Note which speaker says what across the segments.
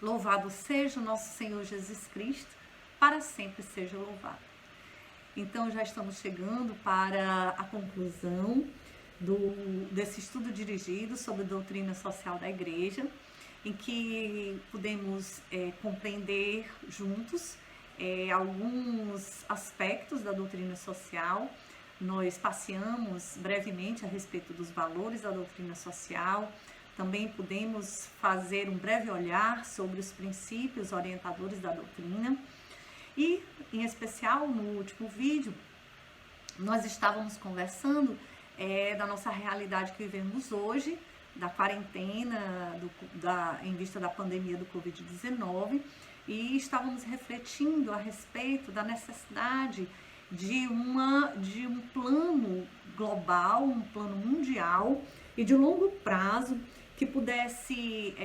Speaker 1: Louvado seja o nosso Senhor Jesus Cristo, para sempre seja louvado. Então já estamos chegando para a conclusão desse estudo dirigido sobre doutrina social da Igreja, em que podemos compreender juntos alguns aspectos da doutrina social. Nós passeamos brevemente a respeito dos valores da doutrina social. Também podemos fazer um breve olhar sobre os princípios orientadores da doutrina. E, em especial, no último vídeo, nós estávamos conversando da nossa realidade que vivemos hoje, da quarentena, em vista da pandemia do Covid-19, e estávamos refletindo a respeito da necessidade de um plano global, um plano mundial e de longo prazo que pudesse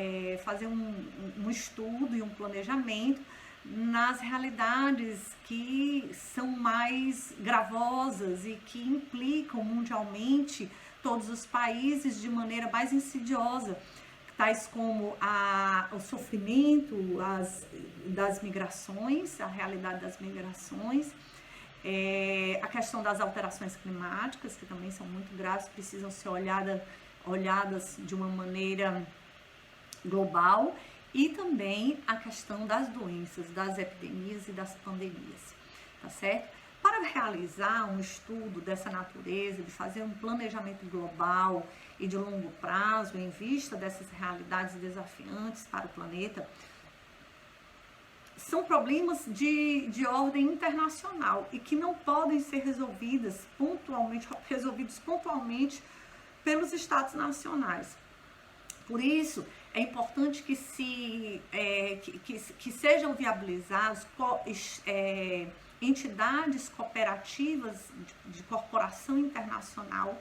Speaker 1: fazer um estudo e um planejamento nas realidades que são mais gravosas e que implicam mundialmente todos os países de maneira mais insidiosa, tais como o sofrimento das migrações, a realidade das migrações, a questão das alterações climáticas, que também são muito graves, precisam ser olhadas de uma maneira global, e também a questão das doenças, das epidemias e das pandemias, tá certo? Para realizar um estudo dessa natureza, de fazer um planejamento global e de longo prazo, em vista dessas realidades desafiantes para o planeta, são problemas de ordem internacional e que não podem ser resolvidos pontualmente pelos estados nacionais. Por isso, é importante que sejam viabilizados entidades cooperativas de corporação internacional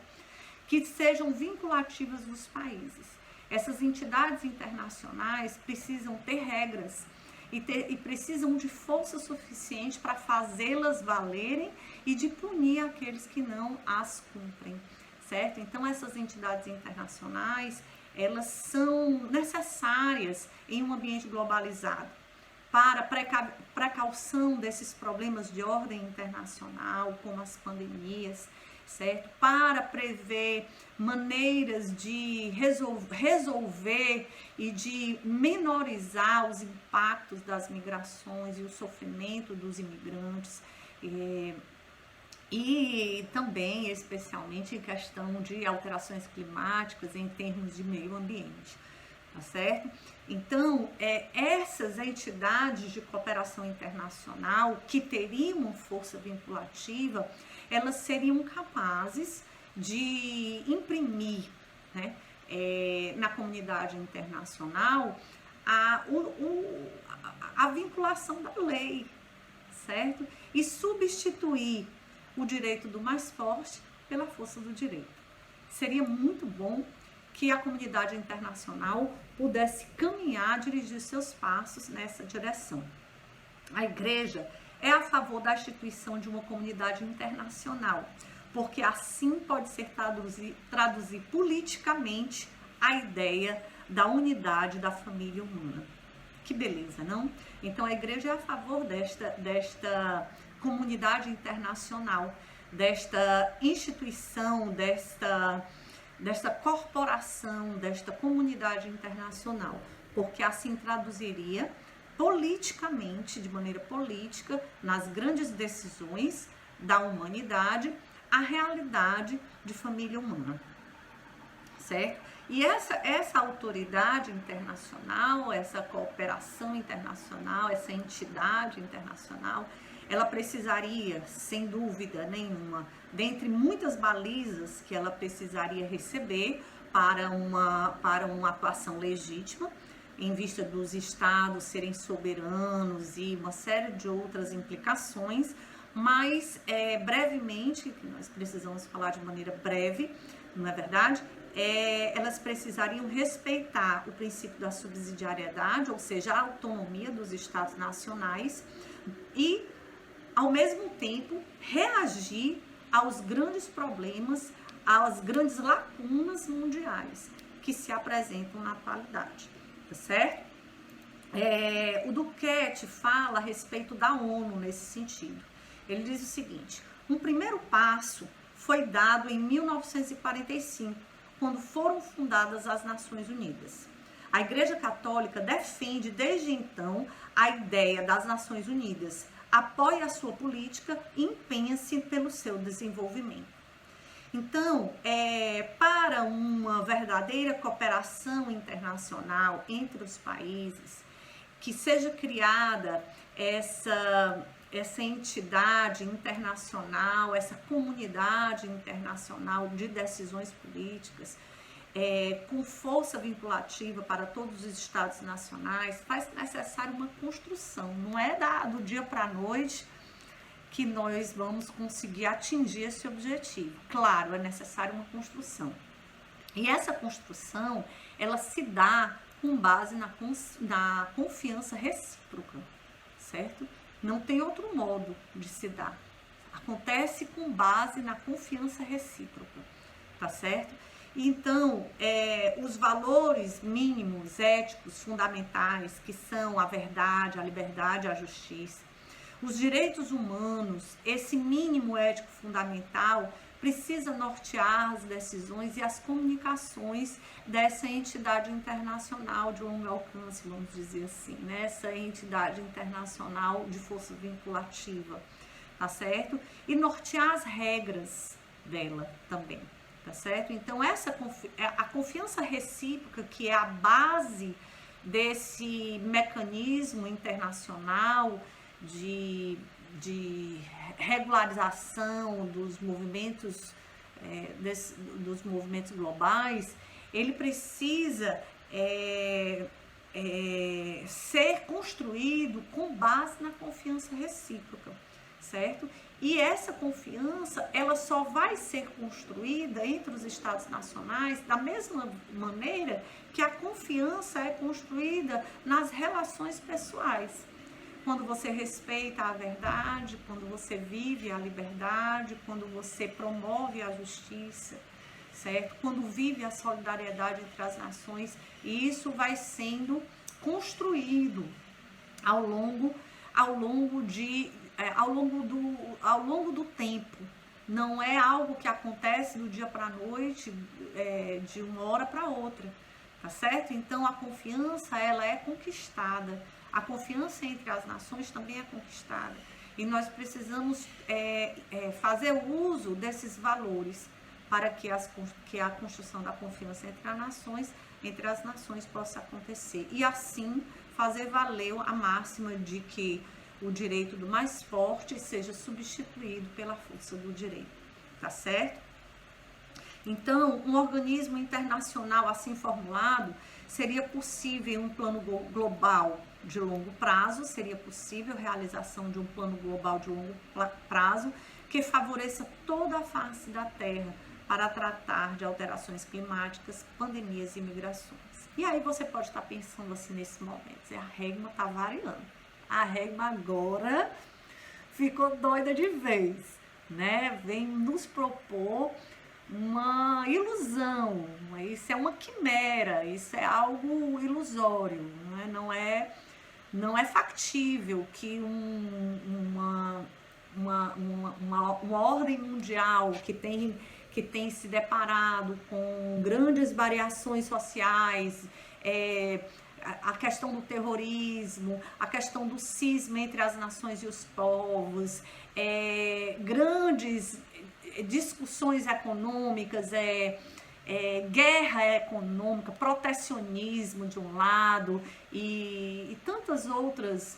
Speaker 1: que sejam vinculativas dos países. Essas entidades internacionais precisam ter regras e precisam de força suficiente para fazê-las valerem e de punir aqueles que não as cumprem, certo? Então, essas entidades internacionais, elas são necessárias em um ambiente globalizado para precaução desses problemas de ordem internacional, como as pandemias, certo? Para prever maneiras de resolver e de menorizar os impactos das migrações e o sofrimento dos imigrantes, e também, especialmente, em questão de alterações climáticas em termos de meio ambiente, tá certo? Então, essas entidades de cooperação internacional que teriam força vinculativa, elas seriam capazes de imprimir, né, na comunidade internacional a vinculação da lei, certo? E substituir o direito do mais forte pela força do direito. Seria muito bom que a comunidade internacional pudesse caminhar, dirigir seus passos nessa direção. A Igreja é a favor da instituição de uma comunidade internacional, porque assim pode ser traduzir politicamente a ideia da unidade da família humana. Que beleza, não? Então a Igreja é a favor desta comunidade internacional, desta instituição, desta corporação, desta comunidade internacional, porque assim traduziria politicamente, de maneira política, nas grandes decisões da humanidade, a realidade de família humana, certo? E essa autoridade internacional, essa cooperação internacional, essa entidade internacional, ela precisaria, sem dúvida nenhuma, dentre muitas balizas que ela precisaria receber para uma atuação legítima, em vista dos estados serem soberanos e uma série de outras implicações, mas brevemente, que nós precisamos falar de maneira breve, não é verdade? Elas precisariam respeitar o princípio da subsidiariedade, ou seja, a autonomia dos estados nacionais, e ao mesmo tempo reagir aos grandes problemas, às grandes lacunas mundiais que se apresentam na atualidade, tá certo? O Duquette fala a respeito da ONU nesse sentido. Ele diz o seguinte: um primeiro passo foi dado em 1945, quando foram fundadas as Nações Unidas. A Igreja Católica defende desde então a ideia das Nações Unidas, apoia a sua política e empenha-se pelo seu desenvolvimento. Então, para uma verdadeira cooperação internacional entre os países, que seja criada essa entidade internacional, essa comunidade internacional de decisões políticas, com força vinculativa para todos os estados nacionais, faz necessário uma construção. Não é do dia para a noite que nós vamos conseguir atingir esse objetivo. Claro, é necessário uma construção. E essa construção, ela se dá com base na confiança recíproca, certo? Não tem outro modo de se dar. Acontece com base na confiança recíproca, tá certo? Então, os valores mínimos éticos fundamentais, que são a verdade, a liberdade, a justiça, os direitos humanos, esse mínimo ético fundamental precisa nortear as decisões e as comunicações dessa entidade internacional de longo alcance, vamos dizer assim, né? Essa entidade internacional de força vinculativa, tá certo? E nortear as regras dela também, tá certo? Então, a confiança recíproca, que é a base desse mecanismo internacional de regularização dos movimentos, dos movimentos globais, ele precisa ser construído com base na confiança recíproca, certo? E essa confiança, ela só vai ser construída entre os estados nacionais da mesma maneira que a confiança é construída nas relações pessoais. Quando você respeita a verdade, quando você vive a liberdade, quando você promove a justiça, certo? Quando vive a solidariedade entre as nações, e isso vai sendo construído ao longo do tempo. Não é algo que acontece do dia para a noite, de uma hora para outra, tá certo? Então a confiança, ela é conquistada. A confiança entre as nações também é conquistada. E nós precisamos fazer uso desses valores para que a construção da confiança entre as nações possa acontecer. E assim fazer valer a máxima de que o direito do mais forte seja substituído pela força do direito. Tá certo? Então, um organismo internacional assim formulado, seria possível um plano global de longo prazo, seria possível a realização de um plano global de longo prazo que favoreça toda a face da Terra para tratar de alterações climáticas, pandemias e migrações. E aí você pode estar pensando assim nesse momento, a régua está variando. A régua agora ficou doida de vez, né? Vem nos propor uma ilusão, isso é uma quimera, isso é algo ilusório, não é factível que uma ordem mundial que tem se deparado com grandes variações sociais, a questão do terrorismo, a questão do cisma entre as nações e os povos, grandes discussões econômicas, guerra econômica, protecionismo de um lado e tantas outras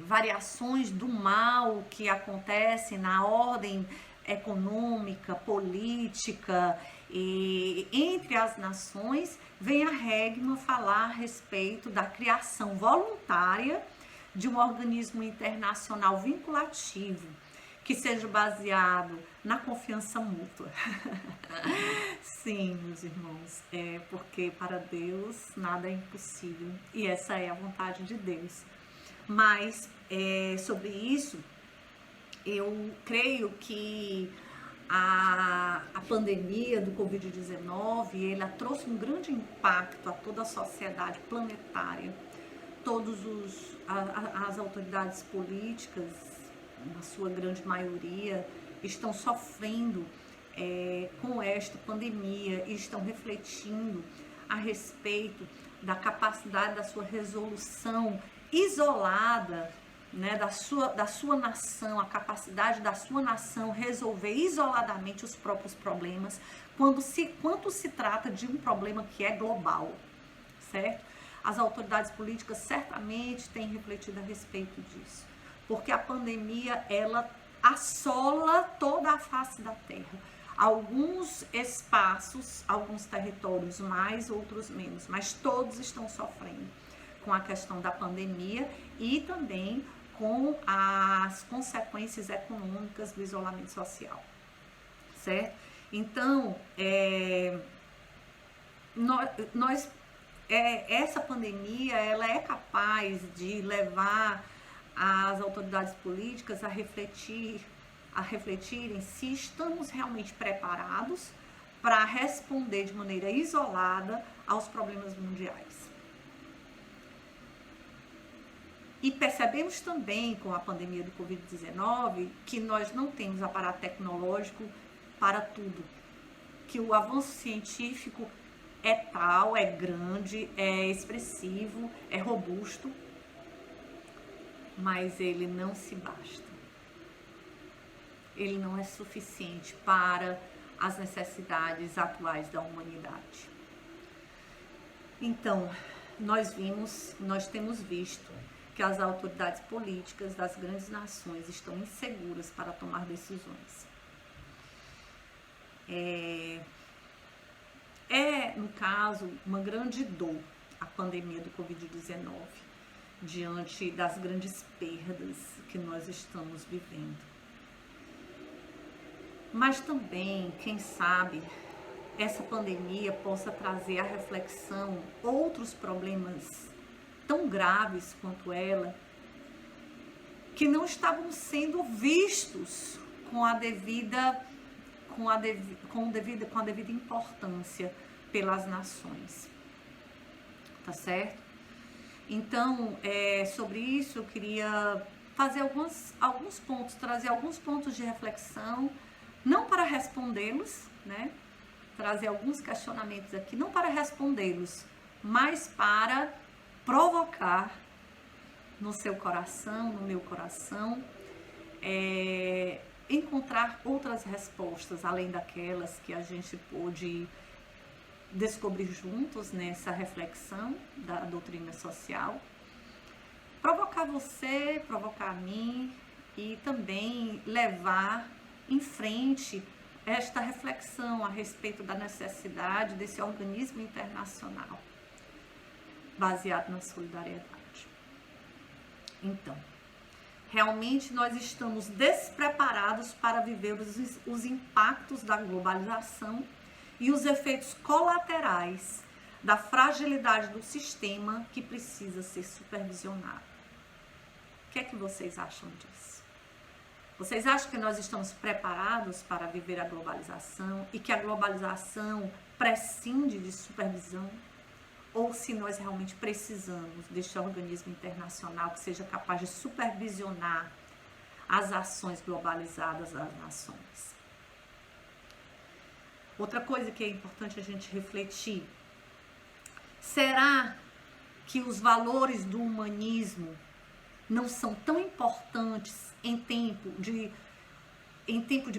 Speaker 1: variações do mal que acontecem na ordem econômica, política e entre as nações, vem a Hegman falar a respeito da criação voluntária de um organismo internacional vinculativo que seja baseado na confiança mútua. Sim, meus irmãos, porque para Deus nada é impossível e essa é a vontade de Deus. Mas sobre isso, eu creio que A pandemia do Covid-19, ela trouxe um grande impacto a toda a sociedade planetária. As autoridades políticas, na sua grande maioria, estão sofrendo com esta pandemia e estão refletindo a respeito da capacidade da sua resolução isolada, né, da sua nação, a capacidade da sua nação resolver isoladamente os próprios problemas, quando se trata de um problema que é global, certo? As autoridades políticas certamente têm refletido a respeito disso, porque a pandemia, ela assola toda a face da Terra. Alguns espaços, alguns territórios mais, outros menos, mas todos estão sofrendo com a questão da pandemia e também com as consequências econômicas do isolamento social, certo? Então, essa pandemia, ela é capaz de levar as autoridades políticas a refletirem se estamos realmente preparados para responder de maneira isolada aos problemas mundiais. E percebemos também com a pandemia do Covid-19 que nós não temos aparato tecnológico para tudo, que o avanço científico é tal, é grande, é expressivo, é robusto, mas ele não se basta. Ele não é suficiente para as necessidades atuais da humanidade. Então, nós temos visto que as autoridades políticas das grandes nações estão inseguras para tomar decisões. No caso, uma grande dor a pandemia do Covid-19, diante das grandes perdas que nós estamos vivendo. Mas também, quem sabe, essa pandemia possa trazer à reflexão outros problemas tão graves quanto ela, que não estavam sendo vistos com a devida importância pelas nações, tá certo? Então, sobre isso eu queria fazer alguns pontos, trazer alguns pontos de reflexão, não para respondê-los, né? Trazer alguns questionamentos aqui, não para respondê-los, mas para provocar no seu coração, no meu coração, encontrar outras respostas, além daquelas que a gente pôde descobrir juntos nessa reflexão da doutrina social. Provocar você, provocar a mim e também levar em frente esta reflexão a respeito da necessidade desse organismo internacional baseado na solidariedade. Então, realmente nós estamos despreparados para viver os impactos da globalização e os efeitos colaterais da fragilidade do sistema que precisa ser supervisionado. O que é que vocês acham disso? Vocês acham que nós estamos preparados para viver a globalização e que a globalização prescinde de supervisão? Ou se nós realmente precisamos deste organismo internacional que seja capaz de supervisionar as ações globalizadas das nações? Outra coisa que é importante a gente refletir: será que os valores do humanismo não são tão importantes em tempo de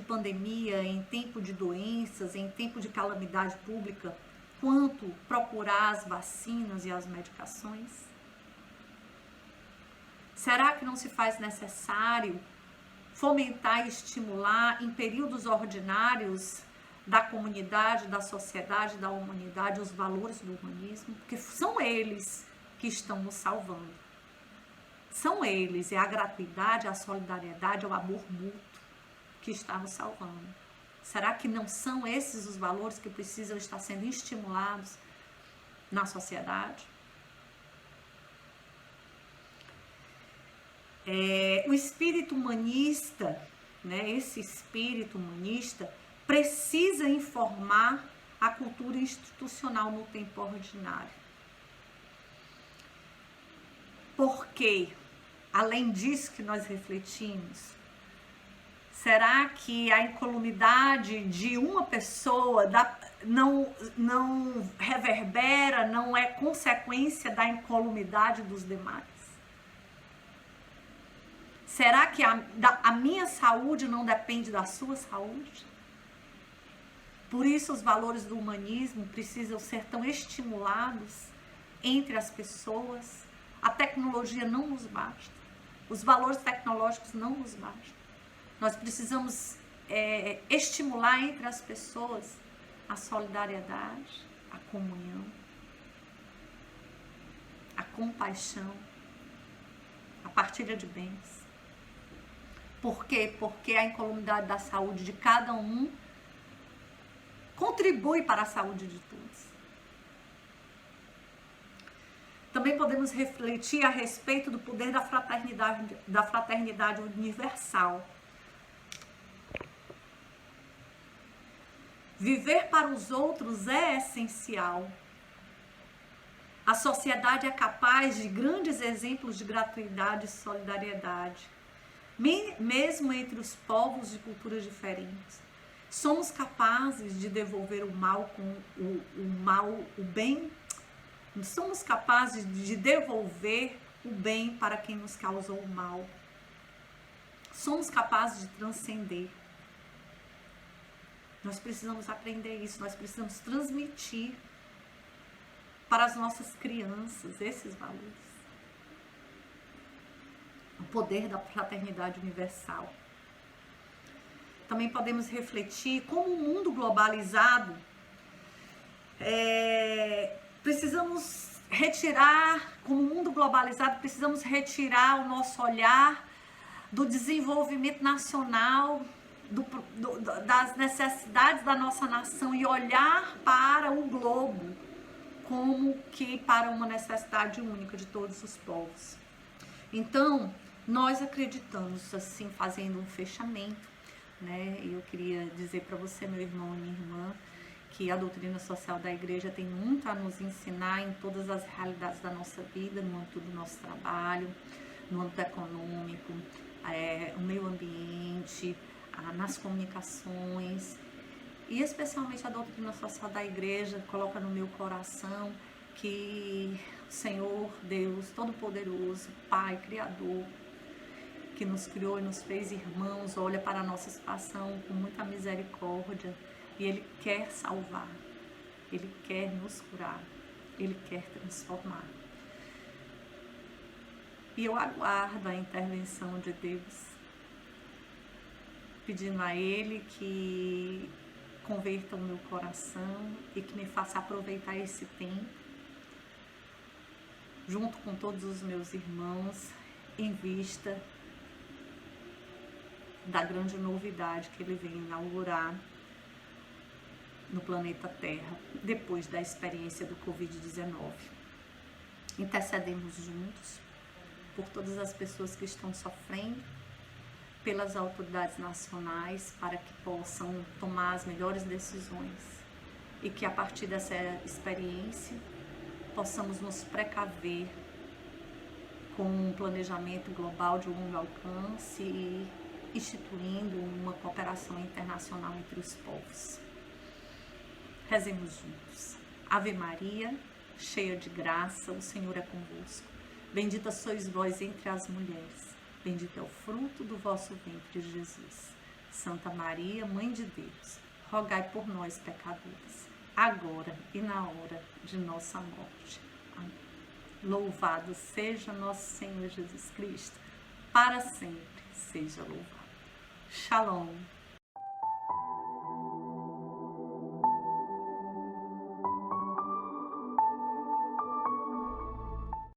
Speaker 1: pandemia, em tempo de doenças, em tempo de calamidade pública, quanto procurar as vacinas e as medicações? Será que não se faz necessário fomentar e estimular em períodos ordinários da comunidade, da sociedade, da humanidade, os valores do humanismo? Porque são eles que estão nos salvando. São eles, é a gratuidade, a solidariedade, é o amor mútuo que está nos salvando. Será que não são esses os valores que precisam estar sendo estimulados na sociedade? O espírito humanista né, esse espírito humanista precisa informar a cultura institucional no tempo ordinário. Porque, além disso que nós refletimos, será que a incolumidade de uma pessoa não reverbera, não é consequência da incolumidade dos demais? Será que a minha saúde não depende da sua saúde? Por isso os valores do humanismo precisam ser tão estimulados entre as pessoas. A tecnologia não nos basta. Os valores tecnológicos não nos bastam. Nós precisamos estimular entre as pessoas a solidariedade, a comunhão, a compaixão, a partilha de bens. Por quê? Porque a incolumidade da saúde de cada um contribui para a saúde de todos. Também podemos refletir a respeito do poder da fraternidade universal. Viver para os outros é essencial. A sociedade é capaz de grandes exemplos de gratuidade e solidariedade, mesmo entre os povos de culturas diferentes. Somos capazes de devolver o mal com o bem. Somos capazes de devolver o bem para quem nos causou o mal. Somos capazes de transcender. Nós precisamos aprender isso, nós precisamos transmitir para as nossas crianças esses valores. O poder da fraternidade universal. Também podemos refletir como o mundo globalizado, precisamos retirar o nosso olhar do desenvolvimento nacional, das necessidades da nossa nação e olhar para o globo como que para uma necessidade única de todos os povos. Então, nós acreditamos, assim, fazendo um fechamento, né? Eu queria dizer para você, meu irmão e minha irmã, que a doutrina social da igreja tem muito a nos ensinar em todas as realidades da nossa vida, no âmbito do nosso trabalho, no âmbito econômico, o meio ambiente, nas comunicações, e especialmente a doutrina social da igreja coloca no meu coração que o Senhor Deus Todo-Poderoso, Pai, Criador, que nos criou e nos fez irmãos, olha para a nossa situação com muita misericórdia e Ele quer salvar, Ele quer nos curar, Ele quer transformar. E eu aguardo a intervenção de Deus, pedindo a Ele que converta o meu coração e que me faça aproveitar esse tempo, junto com todos os meus irmãos, em vista da grande novidade que Ele vem inaugurar no planeta Terra, depois da experiência do Covid-19. Intercedemos juntos por todas as pessoas que estão sofrendo, pelas autoridades nacionais, para que possam tomar as melhores decisões e que a partir dessa experiência possamos nos precaver com um planejamento global de longo alcance e instituindo uma cooperação internacional entre os povos. Rezemos juntos. Ave Maria, cheia de graça, o Senhor é convosco. Bendita sois vós entre as mulheres. Bendito é o fruto do vosso ventre, Jesus. Santa Maria, Mãe de Deus, rogai por nós, pecadores, agora e na hora de nossa morte. Amém. Louvado seja nosso Senhor Jesus Cristo, para sempre seja louvado. Shalom.